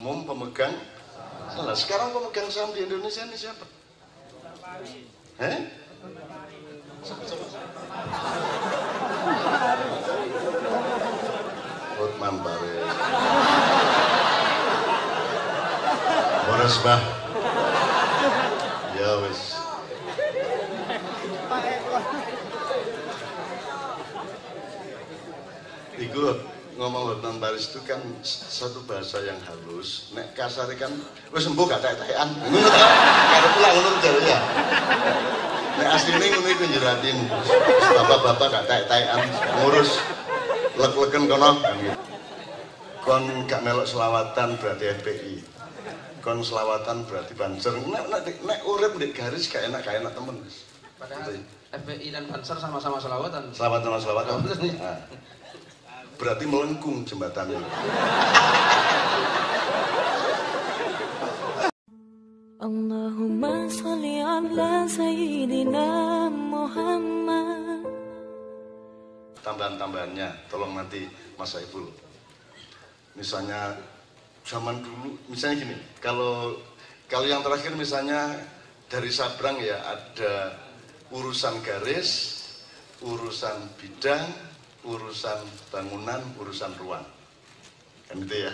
umum pemegang. Nah, sekarang pemegang saham di Indonesia ini siapa? Siapa? Hotman Paris. Boros bah. Ya wis. Iku ngomong Hotman Paris itu kan satu bahasa yang halus. Nek kasar kan wis sembuh gak tek-tekan. Ngono ta? Karo pula ngono jare ya. Nek asline ngono iku njeratin. Bapak-bapak gak tek-tekan ngurus lek-leken kono. Kon gak melok selawatan berarti FPI. Kon selawatan berarti Banser. Nek urip ndek garis gak enak temen. Padahal FPI dan Banser sama-sama selawatan. Selawatan. Nah. Berarti melengkung jembatannya. Allahumma sholli ala sayyidina Muhammad. Tambahan-tambahannya, tolong nanti Mas Saiful. Misalnya zaman dulu, misalnya gini, kalau yang terakhir misalnya dari Sabrang ya ada urusan garis, urusan bidang, urusan bangunan, urusan ruang, kan itu ya.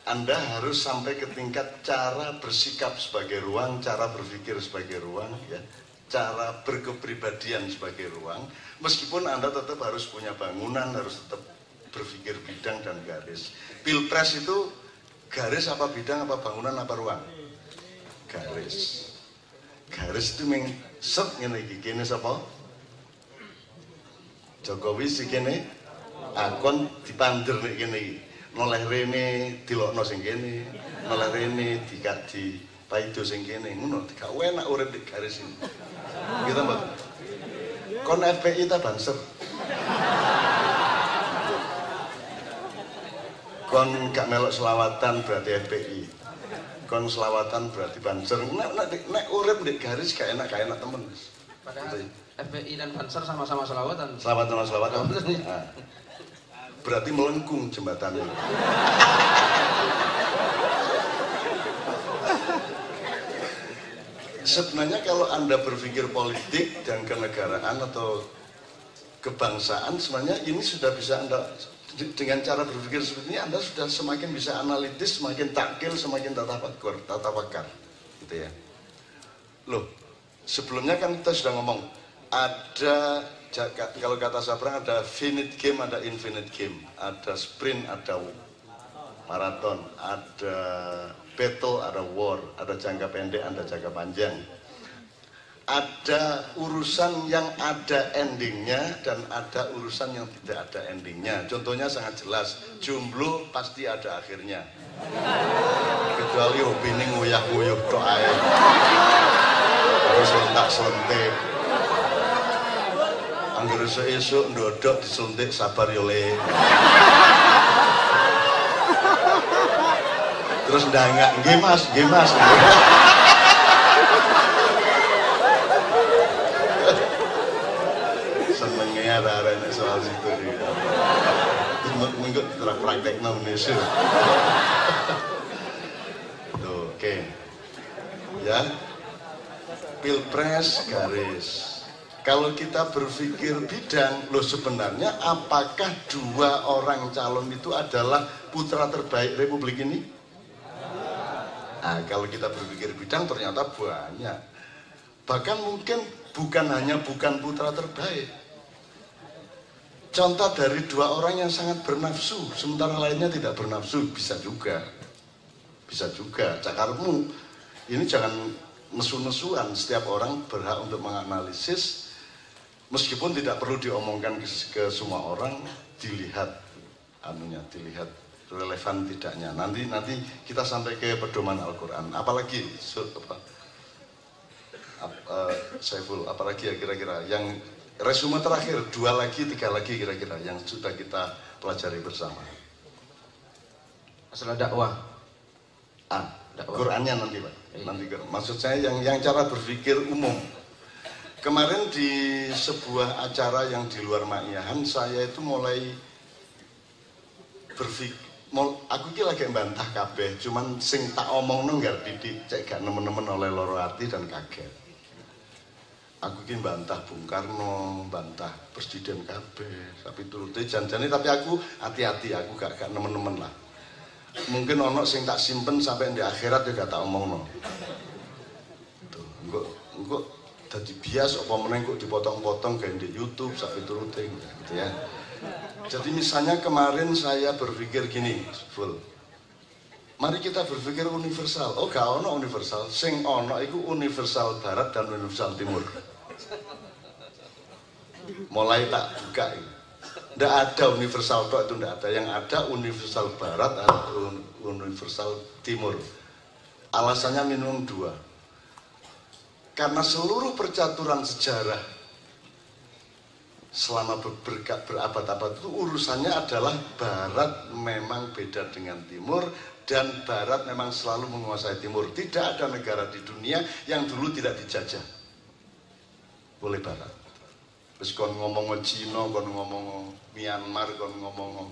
Anda harus sampai ke tingkat cara bersikap sebagai ruang, cara berpikir sebagai ruang, ya, cara berkepribadian sebagai ruang. Meskipun Anda tetap harus punya bangunan, harus tetap berpikir bidang dan garis. Pilpres itu garis apa bidang apa bangunan apa ruang? Garis. Garis itu set ngene iki kene sapa? Jokowi sing kene akon dipandir nek kene iki. Noleh rene dilokno sing kene, noleh rene dikadi paido sing kene. Ngono gak enak urip di garis ini. Gitu Mbak. Kon FPI ta Banser. Kon gak melok selawatan berarti FPI. Kon selawatan berarti Banser. Nek urip di garis gak enak temen. Padahal FPI dan Banser sama-sama selawatan. Selawatan. Nah, berarti melengkung jembatannya. Sebenarnya kalau Anda berpikir politik dan kenegaraan atau kebangsaan, sebenarnya ini sudah bisa Anda, dengan cara berpikir seperti ini Anda sudah semakin bisa analitis, semakin takil, semakin tata pakar, gitu ya. Loh, sebelumnya kan kita sudah ngomong ada, kalau kata Sabrang ada finite game, ada infinite game, ada sprint, ada maraton, ada battle, ada war, ada jangka pendek, ada jangka panjang. Ada urusan yang ada endingnya dan ada urusan yang tidak ada endingnya. Contohnya sangat jelas, jomblo pasti ada akhirnya. Kecuali hobi ini nguyah-nguyuh tok ae. Terus lentak-selentik. Angger esuk ndodok disuntik sabar yo le. Terus ndangak, nggih Mas. Senengnya arek-arek soal situ iki. Minggu terus praktekno Indonesia. Tuh, oke. Ya. Pilpres garis. Kalau kita berpikir bidang, loh sebenarnya apakah dua orang calon itu adalah putra terbaik Republik ini? Nah, kalau kita berpikir bidang ternyata banyak. Bahkan mungkin bukan putra terbaik. Contoh dari dua orang yang sangat bernafsu, sementara lainnya tidak bernafsu, bisa juga. Cakarmu, ini jangan nesu-nesuan. Setiap orang berhak untuk menganalisis. Meskipun tidak perlu diomongkan ke semua orang, dilihat relevan tidaknya. Nanti kita sampai ke pedoman Al-Quran. Apalagi Saiful, apalagi ya kira-kira yang resume terakhir, 2 lagi, 3 lagi kira-kira yang sudah kita pelajari bersama. Masalah dakwah. Qurannya nanti Pak. Nanti maksud saya yang cara berpikir umum. Kemarin di sebuah acara yang di luar Ma'iyahan, saya itu mulai Aku ki lagi mbantah kabeh, cuman sing tak omongno nggar didik cek gak nemen-nemen oleh loro ati dan kaget. Aku ki mbantah Bung Karno, mbantah presiden kabeh, tapi turute janjane tapi aku hati-hati, aku gak nemen-nemen lah. Mungkin ono sing tak simpen sampai di akhirat ya gak tak omongno. Tuh, engko dadi bias apa meneh kok dipotong-potong kayak di YouTube sampai turute gitu ya. Jadi misalnya kemarin saya berpikir gini, full. Mari kita berpikir universal. Oh, gak ono universal. Sing ono itu universal barat dan universal timur. Mulai tak buka ini. Nggak ada universal itu nggak ada. Yang ada universal barat atau universal timur. Alasannya minimum 2. Karena seluruh percaturan sejarah selama berabad-abad itu urusannya adalah barat memang beda dengan timur dan barat memang selalu menguasai timur. Tidak ada negara di dunia yang dulu tidak dijajah oleh barat. Terus kon ngomong Cina, kon ngomong Myanmar, kon ngomong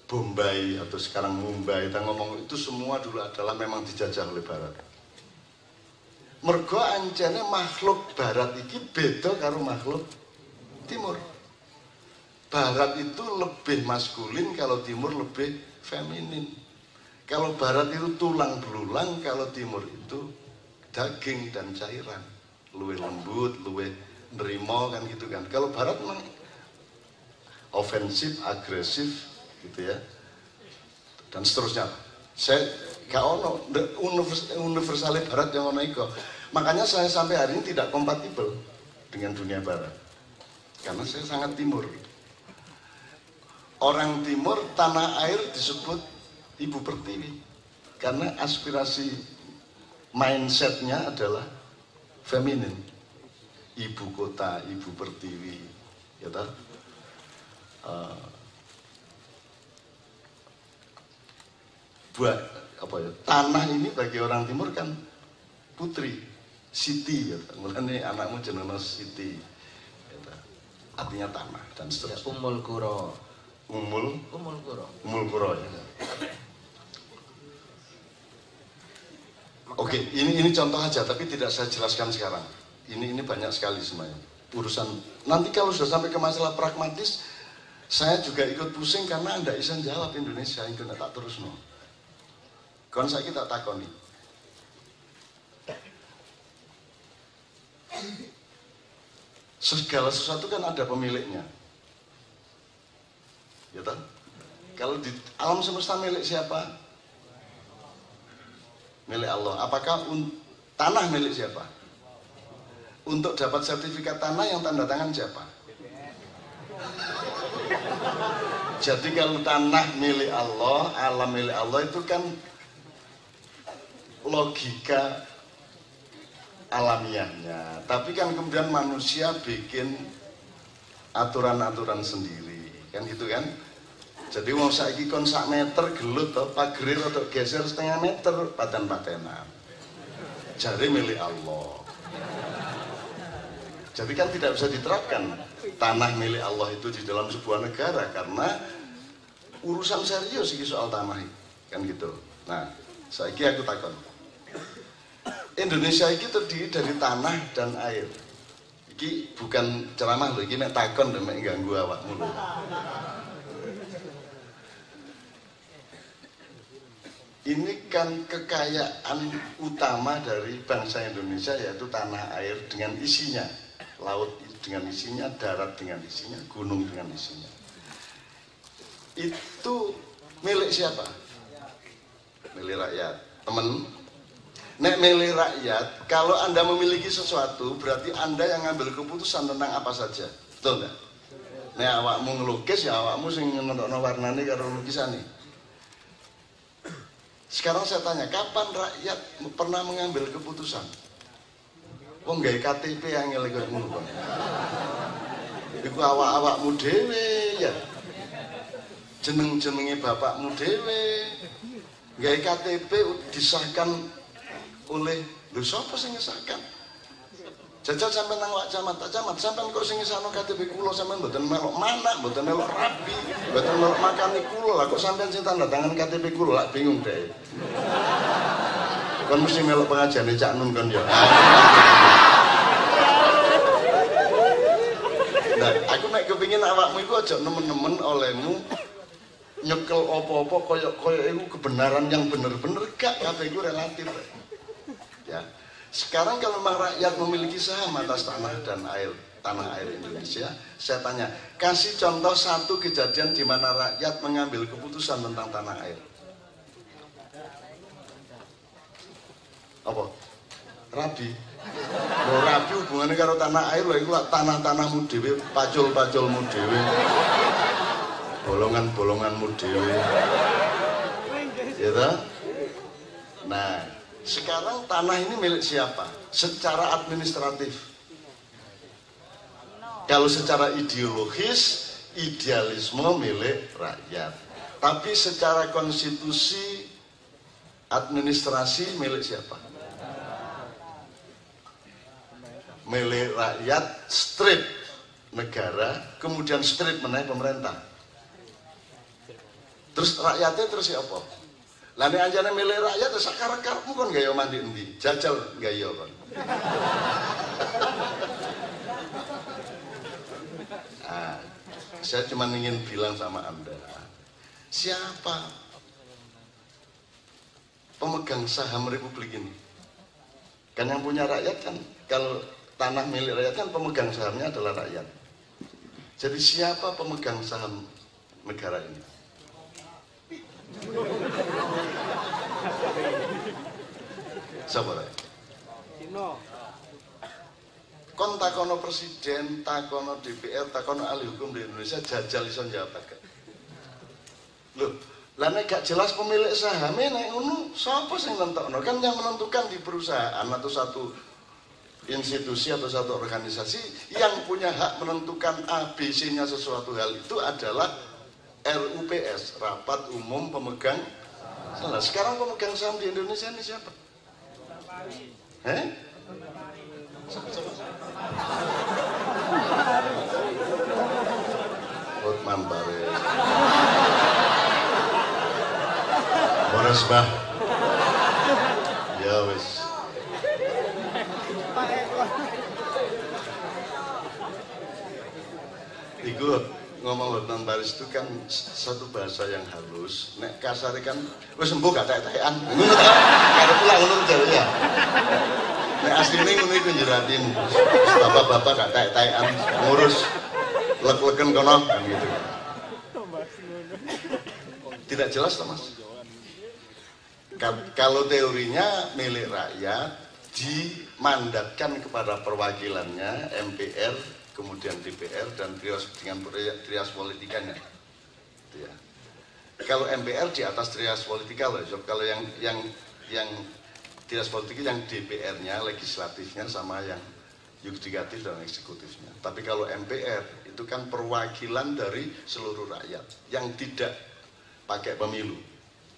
Bombay atau sekarang Mumbai, kita ngomong itu semua dulu adalah memang dijajah oleh barat. Mergo ancene makhluk barat iki beda karo makhluk timur. Barat itu lebih maskulin, kalau timur lebih feminin. Kalau barat itu tulang belulang, kalau timur itu daging dan cairan. Luwih lembut, luwih nerimo kan gitu kan. Kalau barat memang ofensif, agresif gitu ya. Dan seterusnya. Saya gak ono universalnya barat yang ono iko. Makanya saya sampai hari ini tidak kompatibel dengan dunia barat. Karena saya sangat timur. Orang timur tanah air disebut Ibu Pertiwi. Karena aspirasi mindsetnya adalah feminin. Ibu kota, Ibu Pertiwi. Ya toh? Buat apa ya? Tanah ini bagi orang timur kan putri, Siti ya. Mulane anakmu jenenge Siti. Artinya tanah dan seterusnya. Umul Qura. Umul Qura ya. Oke, ini contoh aja tapi tidak saya jelaskan sekarang. Ini banyak sekali semuanya. Urusan nanti kalau sudah sampai ke masalah pragmatis, saya juga ikut pusing karena Anda bisa jawab Indonesia itu tak terus no. Kon saiki tak takoni. Segala sesuatu kan ada pemiliknya, ya kan? Kalau di alam semesta milik siapa? Milik Allah. Apakah tanah milik siapa? Untuk dapat sertifikat tanah yang tanda tangan siapa? Jadi kalau tanah milik Allah, alam milik Allah itu kan logika alamiahnya, tapi kan kemudian manusia bikin aturan-aturan sendiri, kan gitu kan? Jadi wong saiki kon sak meter gelut to, pagerir atau geser setengah meter paten-patenan. Jare milik Allah. Jadi kan tidak bisa diterapkan tanah milik Allah itu di dalam sebuah negara karena urusan serius iki soal tanah kan gitu. Nah, saiki aku takon. Indonesia ini terdiri dari tanah dan air. Ini bukan ceramah loh, ini takon dan mengganggu awakmu loh. Ini kan kekayaan utama dari bangsa Indonesia yaitu tanah air dengan isinya, laut dengan isinya, darat dengan isinya, gunung dengan isinya. Itu milik siapa? Milik rakyat. Temen. Nek milih rakyat, kalau Anda memiliki sesuatu, berarti Anda yang ngambil keputusan tentang apa saja. Betul nggak? Nek awakmu ngelukis, ya awakmu sing nentokno warnane karo lukisane. Sekarang saya tanya, kapan rakyat pernah mengambil keputusan? Wong gawe KTP yang ngelek ngono kok. Iku awak-awakmu dhewe ya. Jeneng-jenenge bapakmu dhewe. Gawe KTP disahkan oleh lho sapa sing ngesahkan? Jajal sampean nang Pak Camat, Pak Camat sampean kok sing ngisano KTP kula sampean mboten melok manak, mboten melok rapi, mboten melok makani kula. Lah kok sampean sing tanda tangan KTP kula lak bingung deh. Kon mesti melok pengajane Cak Nun kon ya. Nah, aku nek kepengin awakmu iku aja nemen-nemen olehmu nyekel apa-apa koyo iku kebenaran yang bener-bener gak, kabeh iku relatif. Ya. Sekarang kalau memang rakyat memiliki saham atas tanah air Indonesia, saya tanya, kasih contoh satu kejadian di mana rakyat mengambil keputusan tentang tanah air. Apa? Rabi. Loh, rabi hubungannya karo tanah air, loh itu lah tanah-tanahmu dhewe, pacul-paculmu dhewe, bolongan-bolonganmu dhewe. Ya toh? Nah, sekarang tanah ini milik siapa? Secara administratif. Kalau secara ideologis, idealisme milik rakyat. Tapi secara konstitusi, administrasi milik siapa? Milik rakyat, strip negara, kemudian strip meneh pemerintah. Terus rakyatnya terus siapa? Lah nek anjane milih rakyat terus karep-karepmu kon gaya mandi endi? Jajal gaya kon. Nah, saya cuma ingin bilang sama Anda, siapa pemegang saham Republik ini? Kan yang punya rakyat kan, kalau tanah milik rakyat kan pemegang sahamnya adalah rakyat. Jadi siapa pemegang saham negara ini? Siapa? Kon takono presiden, takono DPR, takono ahli hukum di Indonesia, jajal iso jawab gak? Loh, lah nek gak jelas pemilik sahamnya nek ngono sapa sing nentokno? Kan yang menentukan di perusahaan atau satu institusi atau satu organisasi yang punya hak menentukan ABC-nya sesuatu hal itu adalah RUPS, Rapat Umum Pemegang Saham. Sekarang pemegang saham di Indonesia ini siapa? Hotman Paris. Boris Bah. Ya wis. Iku ngomong Hotman Paris itu kan satu bahasa yang halus. Nek kasar kan wis sembuh gak tek-tekan. Ngono ta? Karep lah ngono jarene. Nek asline ngono iku njeratin. Bapak-bapak gak tek-tekan ngurus lek-leken kono gitu. Tidak jelas toh, Mas. Kalau teorinya milik rakyat dimandatkan kepada perwakilannya MPR, kemudian DPR dan dengan trias politikanya. Ya. Kalau MPR di atas trias politika loh, kalau yang trias politik yang DPR-nya, legislatifnya sama yang yudikatif dan eksekutifnya. Tapi kalau MPR itu kan perwakilan dari seluruh rakyat yang tidak pakai pemilu,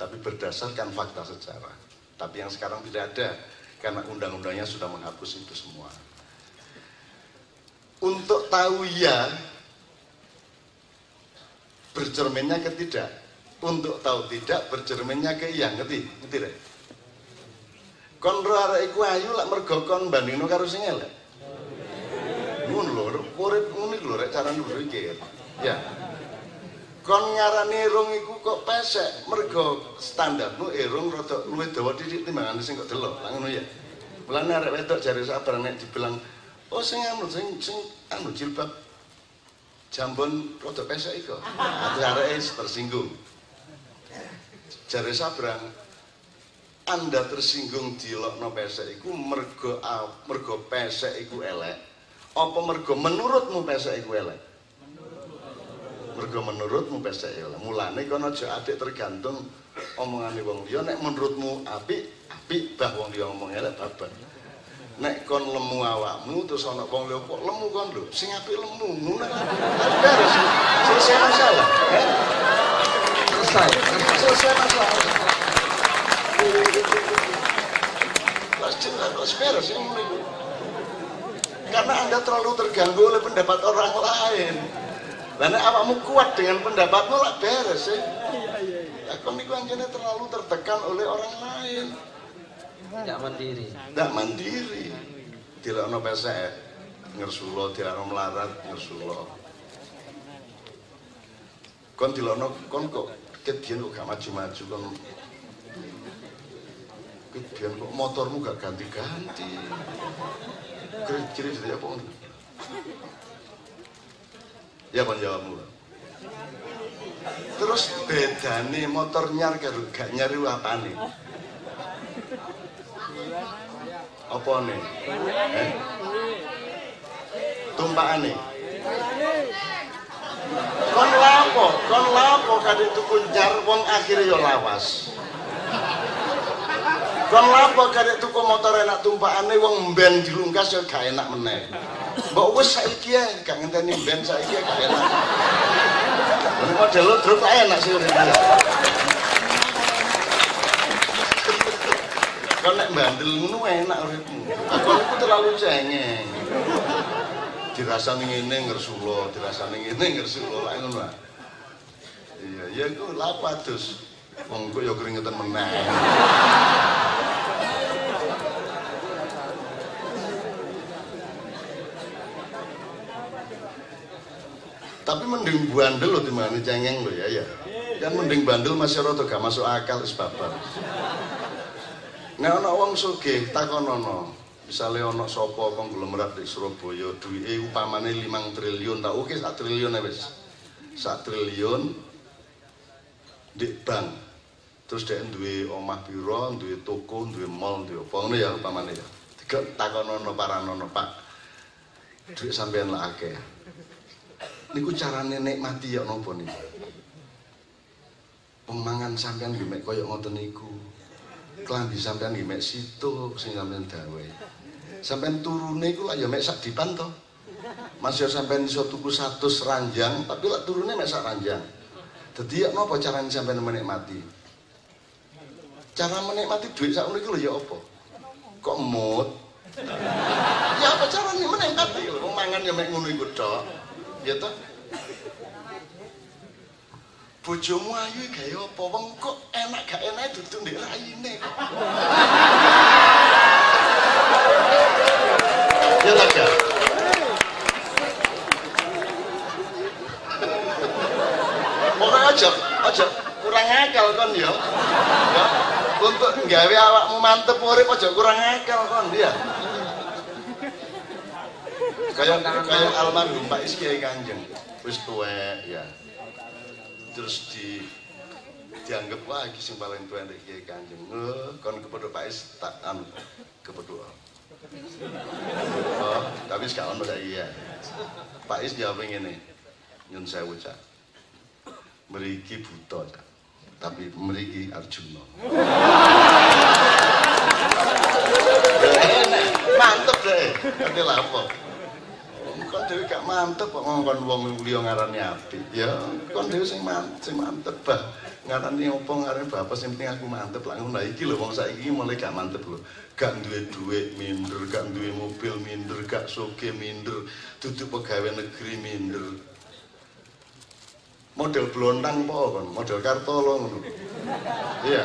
tapi berdasarkan fakta sejarah. Tapi yang sekarang tidak ada karena undang-undangnya sudah menghapus itu semua. Untuk tahu ya, bercerminnya ke tidak. Untuk tahu tidak, bercerminnya ke iya. Ngerti deh. Kon ro arek iku ayu lak mergo kon bandingno karo sing elek. Ngono lho, urip ngono iku lho rek carane berpikir. Ya. Kon ngarani irung iku kok pesek mergo standarmu irung rada luwih dawa titik timbangane sing kok delok. Lah ngono ya. Mulane arek wedok jare sabar nek dibilang oh sing jilbab jambon rada pesek iku. Areke tersinggung. Jare Sabrang, Anda tersinggung dilokno pesek iku mergo pesek iku elek. Apa mergo menurutmu pesek iku elek? Mergo menurutmu pesek elek. Mulane kono aja adik tergantung omongane wong liya. Nek menurutmu apik, bah wong liya ngomong elek babar. Nek kon lemu awakmu terus ana wong liya kok lemu kon lho, sing apik lemu. Ngono beres. Selesai masalah. Selesai masalah. Terus beres yang ngono. Karena Anda terlalu terganggu oleh pendapat orang lain. Karena awakmu kuat dengan pendapatmu lah beres ya. Kon niku anjene terlalu tertekan oleh orang lain. Tidak mandiri. Tidak mandiri. Dilokno pesek ngersula, dilokno melarat ngersula. Kon dilokno kon kok kedian kok gak maju-maju kon. Kedian kok motormu gak ganti-ganti. Ciri dari apa? Ya kon jawabmu. Terus bedane motor nyar karo gak nyari apane? Apa nih? Tumpakane. Kon lapo kadek tuku nyar wong akhire yo lawas. Kon lapo kadek tuku motor enak tumpakane wong mben dilungkas yo gak enak meneh. Mbok wis saiki ae gak ngenteni mben saiki gak enak. Ini model lo drop enak sih udah. Kalau nek bandel ngono enak uripmu. Aku itu terlalu cengeng. Dirasani ngene ngersula, dirasani ngene ngersula lak ngono. Iya, ya iku lha padus. Wong kok ya keringetan meneh. Tapi mending bandel loh dimana cengeng loh ya. Kan mending bandel masih rada gak masuk akal wis babar. Nek ana wong sugih takonono, misale ana sapa konglomerat di Surabaya duwike upamane 5 triliun tak oke 1 triliun wis. 1 triliun di bank. Terus dhek duwe omah pira, duwe toko, duwe mall, duwe apa ngono ya upamane ya. Takonono paranono, Pak. Duit sampean lah akeh. Niku carane nikmati ya napa niku? Pemangan sampean nggih mek kaya ngoten niku. Klambi sampean nggih mek situ sing sampean dawe. Sampean turune iku lak ya mek sak dipan to. Mas yo sampean iso tuku 100 ranjang, tapi lak turune mek sak ranjang. Dadi ya napa carane sampean menikmati? Cara menikmati duit sak niku lho ya apa? Kok emut? Ya apa carane menikmati lho, mangan ya mek ngono iku tok. Ya toh? Bojomu ayu gawe apa wong kok enak gak enak duduk ndek raine kok. Ya tak ya. Ora aja kurang akal kon ya. Ya. Untuk nggawe awakmu mantep urip aja kurang akal kon ya. Kayak almarhum Pak Is Kiai Kanjeng wis tuwek ya. Terus dianggap wah iki sing paling tuwek ndek Kiai Kanjeng. Kon kepethuk Pak Is tak kepethuk. Oh, tapi gak ono saiki ya. Pak Is jawab ngene. Nyun sewu, Cak. Mriki buta, Cak. Tapi mriki Arjuna. Mantep deh. Ngerti lha apa? Kon dhewe gak mantep kok ngongkon wong liya ngarani apik. Ya, kon dhewe sing mantep bah. Ngarani opo ngarani bapak sing penting aku mantep lah ngono. Iki lho wong saiki mulai gak mantep lho. Gak duwe dhuwit minder, gak duwe mobil minder, gak sugih minder, duduk pegawai negeri minder. Model blontang po kon, model Kartolo ngono. Iya.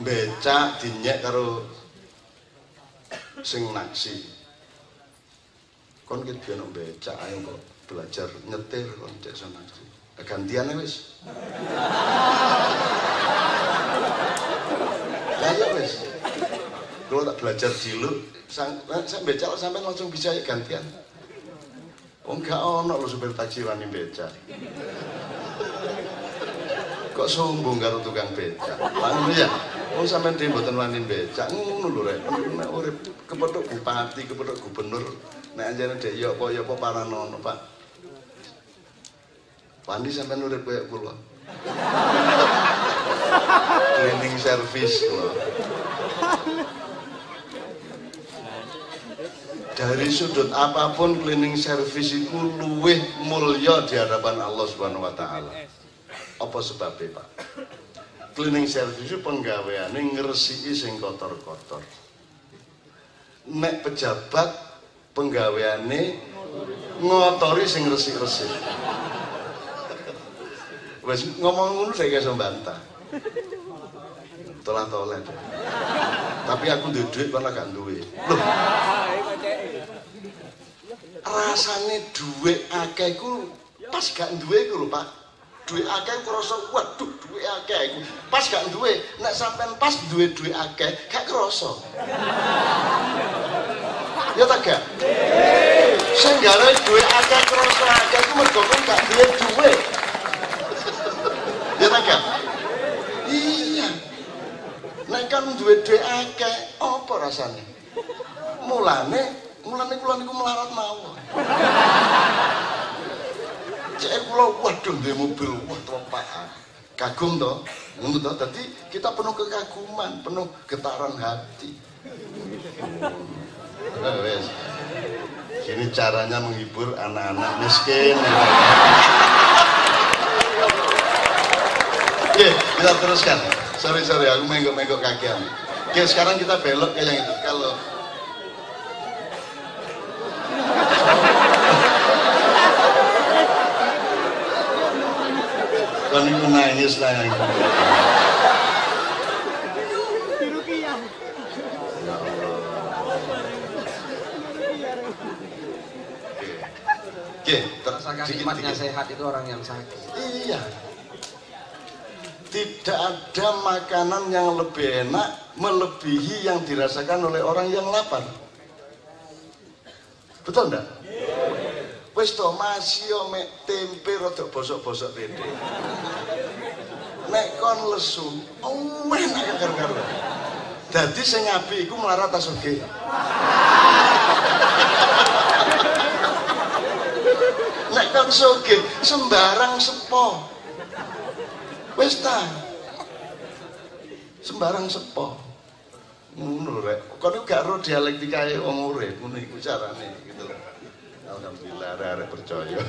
Becak dinyek karo sing naksi. Kon ki biyen becak ayo kok belajar nyetir kon cek sono. Gantiane wis. Lah wis. Kalau tak belajar dulu, saya becak sampai langsung bisa ya gantian. Oh enggak ono lho supir taksi wani becak. Kok sombong karo tukang becak. Lan ya, wong sampean dhewe mboten wani becak ngono lho rek. Nek urip kepethuk bupati, kepethuk gubernur, nek anjene dek ya apa paranono, Pak. Wani sampean urip koyo kula. Cleaning service kula. Dari sudut apapun cleaning service itu luwih mulya di hadapan Allah Subhanahu wa taala. Apa sebabnya, Pak? Cleaning service itu penggaweane ngresiki sing kotor-kotor. Nek pejabat penggaweane ngotori sing resik-resik. Wes ngomong ngono saya gak iso bantah. Tolah-tolah. Tapi aku duwe duit malah gak duwe. Loh. Rasane duit akeh iku pas gak duwe iku lho, Pak. Duit akeh krasa waduh duit akeh iku. Pas gak duwe, nek sampean pas duwe duit akeh gak krasa. Ya tak gak? Sing gawe duit akeh krasa akeh iku mergo kon gak duwe duit. Ya tak gak? Iya. Nek kan duwe duit akeh apa rasane? Mulane kula niku melarat mawon. Cek kula waduh duwe mobil wah trompaan. Kagum to, ngono to. Dadi kita penuh kekaguman, penuh getaran hati. Nah, wes. Ini caranya menghibur anak-anak miskin. Oke, kita teruskan. Sorry, aku menggok-menggok kakian. Oke, sekarang kita belok ke yang itu. Kalau kan itu nangis lah yang Rasakan nikmatnya sehat itu orang yang sakit. Iya. Tidak ada makanan yang lebih enak melebihi yang dirasakan oleh orang yang lapar. Betul enggak? Wis to masih yo mek tempe rada bosok-bosok rene. Nek kon lesu, enak karo-karo. Dadi sing apik iku melarat ta sugih. Nek kon sugih sembarang sepo. Wis ta. Sembarang sepo. Ngono rek. Kon gak ro dialektikae wong urip, ngono iku carane gitu lho. Alhamdulillah arek percaya.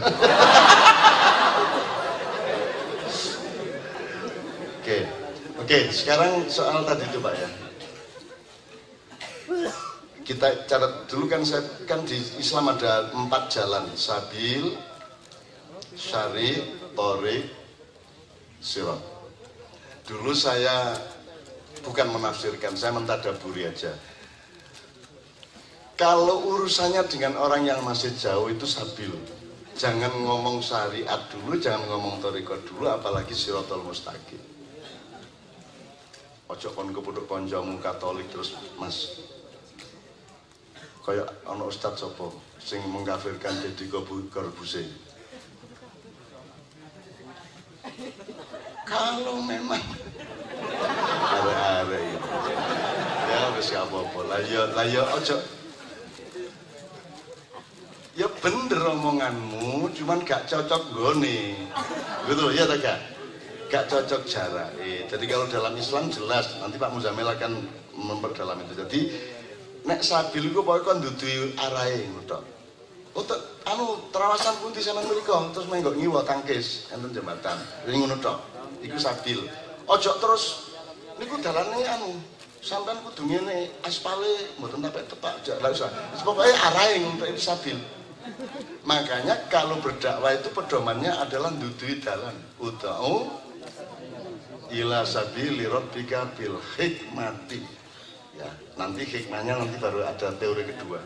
Oke, sekarang soal tadi itu Pak ya. Kita catat dulu kan di Islam ada 4 jalan, sabil, syari, thoriq, sirat. Dulu saya bukan menafsirkan, saya mentadaburi aja. Kalau urusannya dengan orang yang masih jauh itu sabil. Jangan ngomong syariat dulu, jangan ngomong thariqat dulu, apalagi siratal mustaqim. Ojo kon kepethuk kancamu Katolik terus Mas. Kayak ana ustaz sapa sing mengkafirkan Deddy Corbuzier. Kalau memang are-are itu. Ya wis apa-apa. Lah ya ojo. Ya bener omonganmu, cuman gak cocok gone. Gitu ya tak gak? Gak cocok jarak. Jadi kalau dalam Islam jelas, nanti Pak Muzamil akan memperdalam itu. Jadi nek sabil iku pokoke kon dudu arahe ngono tok. Terawasan pundi sampean mriku terus menggok ngiwa tangkis enten jembatan. Ning ngono tok. Iku sabil. Ojo terus niku dalane sampean kudu ngene aspale mboten sampai tepak lha usah. Pokoke arahe ngono itu sabil. Makanya kalau berdakwah itu pedomannya adalah dudui dalan utau ila sabili rabbika bil hikmati. Ya, nanti hikmahnya nanti baru ada teori kedua.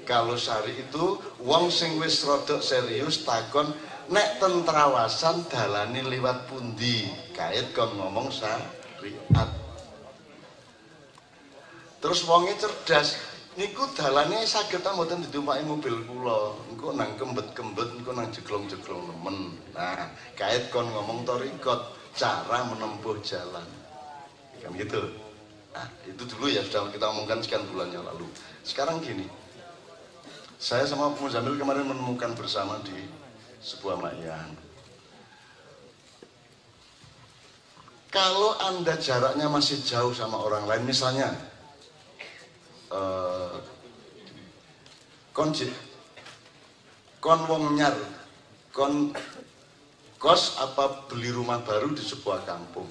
Kalau syari itu wong sing wis rodok serius takon nek tentrawasan dalane liwat pundi kait kon ngomong syariat. Terus wonge cerdas niku dalane saged ta mboten ditumpaki mobil kula. Engko nang kembet-kembet, engko nang jeglong-jeglong nemen. Nah, kait kon ngomong thariqat, cara menempuh jalan. Kan gitu. Nah, itu dulu ya sudah kita omongkan sekian bulan yang lalu. Sekarang gini. Saya sama Pak Muzamil kemarin menemukan bersama di sebuah makyan. Kalau Anda jaraknya masih jauh sama orang lain, misalnya kon wong nyar, kon kos apa beli rumah baru di sebuah kampung,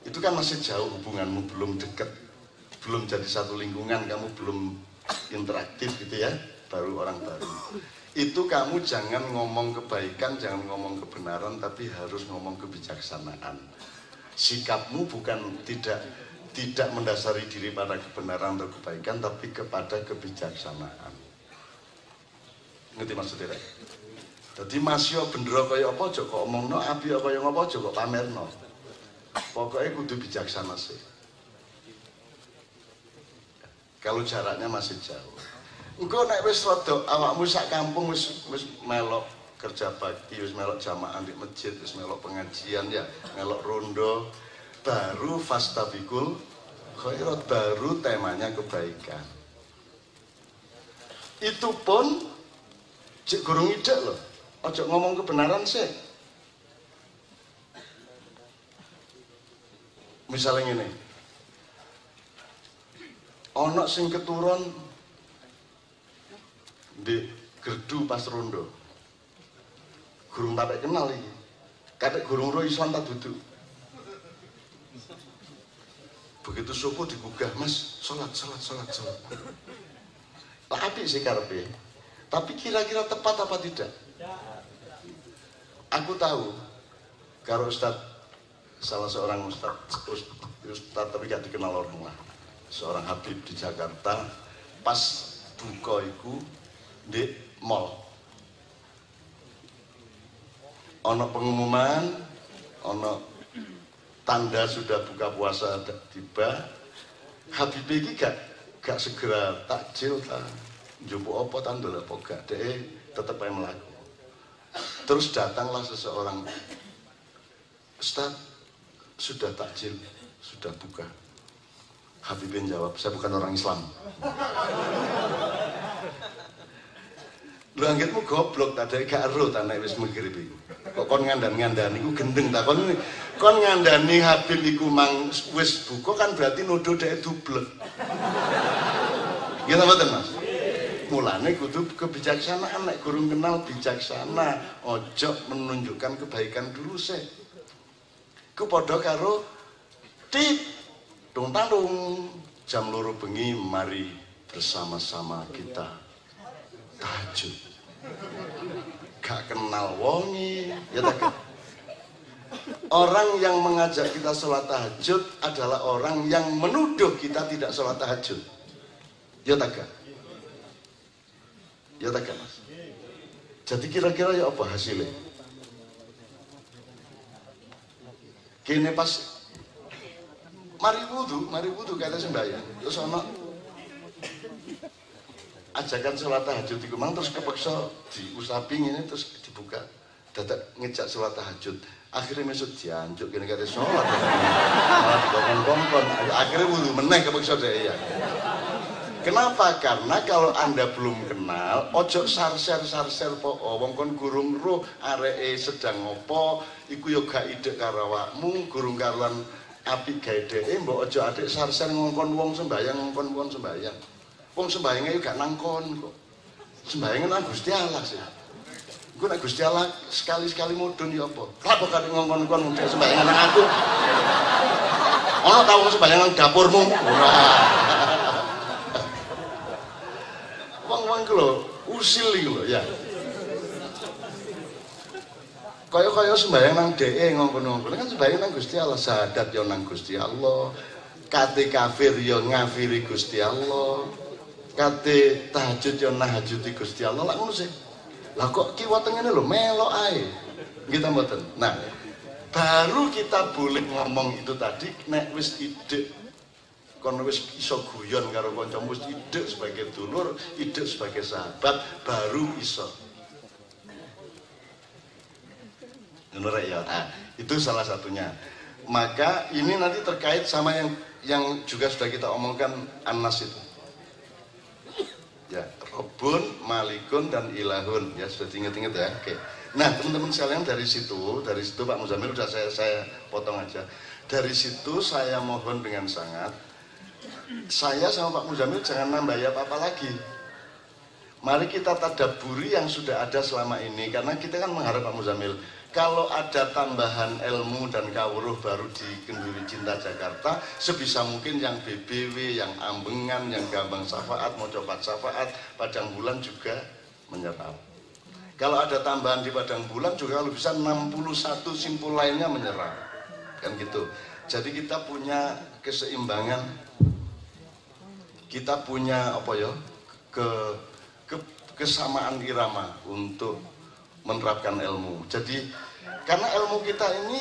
itu kan masih jauh hubunganmu, belum dekat, belum jadi satu lingkungan, kamu belum interaktif gitu ya, baru orang baru. Itu kamu jangan ngomong kebaikan, jangan ngomong kebenaran, tapi harus ngomong kebijaksanaan. Sikapmu bukan tidak mendasari diri pada kebenaran atau kebaikan, tapi kepada kebijaksanaan. Ngerti maksudnya? Jadi masih bener kaya apa aja kok omongno, api kaya ngapa aja kok pamerno. Pokoknya kudu bijaksana sih. Kalau jaraknya masih jauh. Engko nek wis rada awakmu sak kampung wis melok kerja bakti, wis melok jamaah di masjid, wis melok pengajian ya, melok rondo, baru fastabikul khairat, baru temanya kebaikan. Itu pun cek gurung ide loh. Ojo ngomong kebenaran sih. Misalnya ini, ono sing keturun di gerdu pas rondo, gurung tak kenal iki, kadek gurung roh Islam tak duduk. Begitu subuh digugah, Mas, sholat. Lah apik sih karepe, tapi kira-kira tepat apa tidak? Aku tahu, karo Ustadz, salah seorang Ustadz tapi gak dikenal orang lah, seorang Habib di Jakarta, pas buka iku di mall, ono pengumuman, ono tanda sudah buka puasa tiba. Habib ini gak segera takjil ta njupuk apa tandul apa gak, deh tetep ae mlaku. Terus datanglah seseorang, Ustaz, sudah takjil, sudah buka. Habibin jawab, saya bukan orang Islam. Lu anggitmu goblok, tadi gak ero tanah wis maghrib iku. Kok kon ngandani iku gendeng ta kon ngandani Habib iku mang wis buka kan berarti nuduh dhek dublek. Gitu mboten Mas? Mulane kudu kebijaksanaan, nek gurung kenal bijaksana, ojo menunjukkan kebaikan dulu sih. Ku padha karo tung tandung jam 2 bengi mari bersama-sama kita tahajud. Gak kenal wongi, ya tak. Orang yang mengajak kita sholat tahajud adalah orang yang menuduh kita tidak sholat tahajud. Ya tak. Ya tak Mas. Jadi kira-kira ya apa hasilnya? Kini pas mari wudu kata sembahyang. Terus ana ajakan sholat tahajud iku mang terus kepeksa diusapi ngene terus dibuka. Dadak ngejak sholat tahajud. Akhirnya mesut dianjuk kene kate sholat. Malah dikongkon-kongkon. Akhirnya wudu meneh kepeksa dhek ya. Kenapa? Karena kalau Anda belum kenal, ojo sarser po, wong kon gurung roh areke sedang ngopo, iku yo gak ide karo awakmu, gurung karuan apik gawe dheke, mbok ojo adik sarser ngongkon wong sembayang. Wong sembayang yo gak nangkon kok. Sembayang nang Gusti Allah sih. Iku nek Gusti Allah sekali-sekali mudhun ya apa? Kenapa kate ngongkon-ngongkon wong sembayang nang aku? Ono ta wong sembayang nang dapurmu? Ora. Wong-wong lho, usil iki lho ya. Kaya sembahyang nang dheke ngongkon-ngongkon kan sembahyang nang Gusti Allah, syahadat yo nang Gusti Allah. Kate kafir yo ngafiri Gusti Allah. Kate tahajud yo nahajuti Gusti Allah. Lah ngono sih. Lah kok kiwa tengene lho melok ae. Nggih ta mboten. Nah, baru kita boleh ngomong itu tadi nek wis ide kon wis iso guyon karo kancamu, wis ide sebagai dulur, ide sebagai sahabat, baru iso. Ngono ya. Nah, itu salah satunya. Maka ini nanti terkait sama yang juga sudah kita omongkan An-Nas itu. Ya, Rabbun, Malikun dan Ilahun. Ya, sudah diingat-ingat ya. Oke. Nah, teman-teman sekalian dari situ Pak Muzamil sudah saya potong aja. Dari situ saya mohon dengan sangat, saya sama Pak Muzamil jangan nambah apa-apa lagi. Mari kita tadaburi yang sudah ada selama ini, karena kita kan mengharap Pak Muzamil, kalau ada tambahan ilmu dan kawruh baru di Kenduri Cinta Jakarta, sebisa mungkin yang BBW, yang Ambengan, yang Gambang Syafaat, Mojopat Syafaat, Padang Bulan juga menyerap. Kalau ada tambahan di Padang Bulan juga kalau bisa 61 simpul lainnya menyerap. Kan gitu. Jadi kita punya keseimbangan, kita punya apa ya, kesamaan irama untuk menerapkan ilmu. Jadi karena ilmu kita ini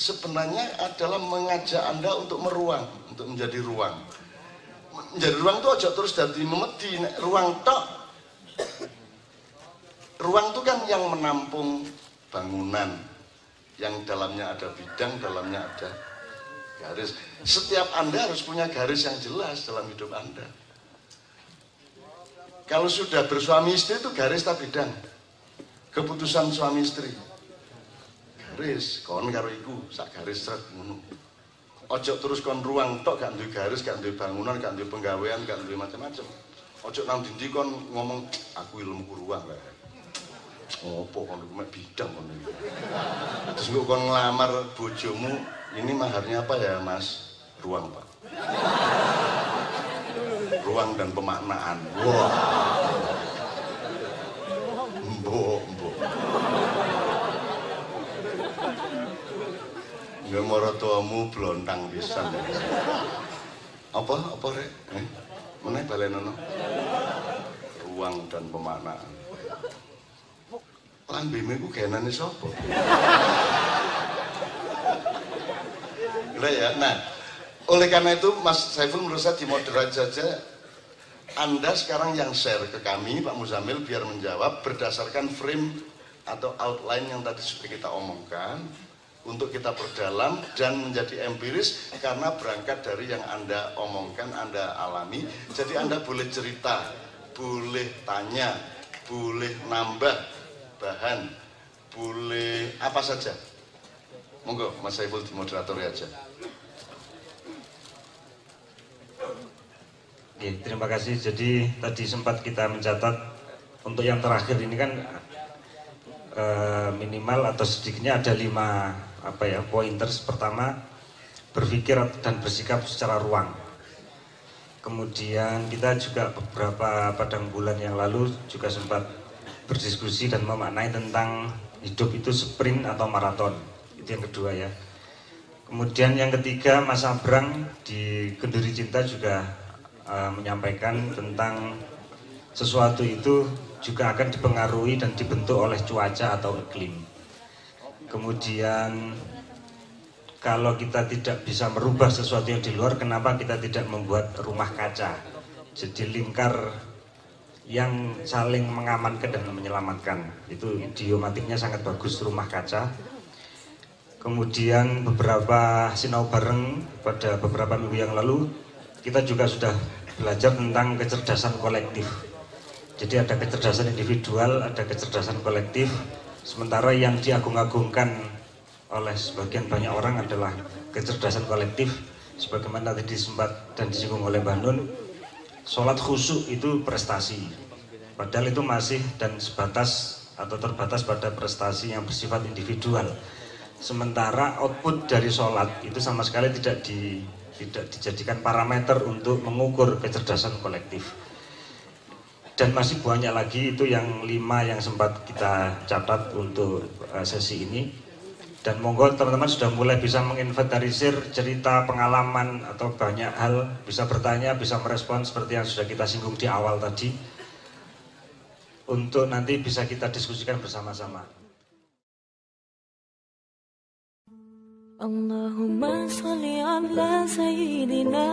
sebenarnya adalah mengajak Anda untuk meruang, untuk menjadi ruang. Menjadi ruang itu aja terus dari memedi, ruang tok. Ruang itu kan yang menampung bangunan, yang dalamnya ada bidang, dalamnya ada garis. Setiap Anda harus punya garis yang jelas dalam hidup Anda. Kalau sudah bersuami istri itu garis tak bidang. Keputusan suami istri. Garis, kon karo iku, sak garis seret ngono. Ojo terus kon ruang tok, gak duwe garis, gak duwe bangunan, gak duwe penggawean, gak duwe macam-macam. Ojo nang dindi kon ngomong aku ilmuku ruang lah. Opo kon mek bidang kon iki. Terus kok kon ngelamar bojomu, ini maharnya apa ya, Mas? Ruang, Pak. Ruang dan pemaknaan. Wah. Mbok. Nggak maratuamu blontang pisan. Apa rek? Meneh balenono. Ruang dan pemaknaan. Lambene ku genane sapa? Ya. Nah, oleh karena itu Mas Saiful menurut saya dimoderate saja. Anda sekarang yang share ke kami, Pak Muzamil, biar menjawab berdasarkan frame atau outline yang tadi sudah kita omongkan, untuk kita perdalam dan menjadi empiris karena berangkat dari yang Anda omongkan, Anda alami. Jadi Anda boleh cerita, boleh tanya, boleh nambah bahan, boleh apa saja. Monggo Mas Saiful di moderator aja. Oke, terima kasih. Jadi tadi sempat kita mencatat untuk yang terakhir ini kan minimal atau sedikitnya ada 5 pointers. Pertama, berpikir dan bersikap secara ruang. Kemudian kita juga beberapa padang bulan yang lalu juga sempat berdiskusi dan memaknai tentang hidup itu sprint atau maraton. Itu yang kedua ya. Kemudian yang ketiga, Mas Abrang di Kenduri Cinta juga menyampaikan tentang sesuatu itu juga akan dipengaruhi dan dibentuk oleh cuaca atau iklim. Kemudian kalau kita tidak bisa merubah sesuatu yang di luar, kenapa kita tidak membuat rumah kaca? Jadi lingkar yang saling mengamankan dan menyelamatkan. Itu idiomatiknya sangat bagus, rumah kaca. Kemudian beberapa sinau bareng pada beberapa minggu yang lalu, kita juga sudah belajar tentang kecerdasan kolektif. Jadi ada kecerdasan individual, ada kecerdasan kolektif. Sementara yang diagung-agungkan oleh sebagian banyak orang adalah kecerdasan kolektif. Sebagaimana tadi sempat dan disinggung oleh Mbak Nun, sholat khusyuk itu prestasi. Padahal itu masih dan sebatas atau terbatas pada prestasi yang bersifat individual. Sementara output dari sholat itu sama sekali tidak dijadikan parameter untuk mengukur kecerdasan kolektif. Dan masih banyak lagi, itu yang 5 yang sempat kita catat untuk sesi ini. Dan monggo teman-teman sudah mulai bisa menginventarisir cerita, pengalaman atau banyak hal, bisa bertanya, bisa merespon seperti yang sudah kita singgung di awal tadi, untuk nanti bisa kita diskusikan bersama-sama. Allahumma sholli ala sayyidina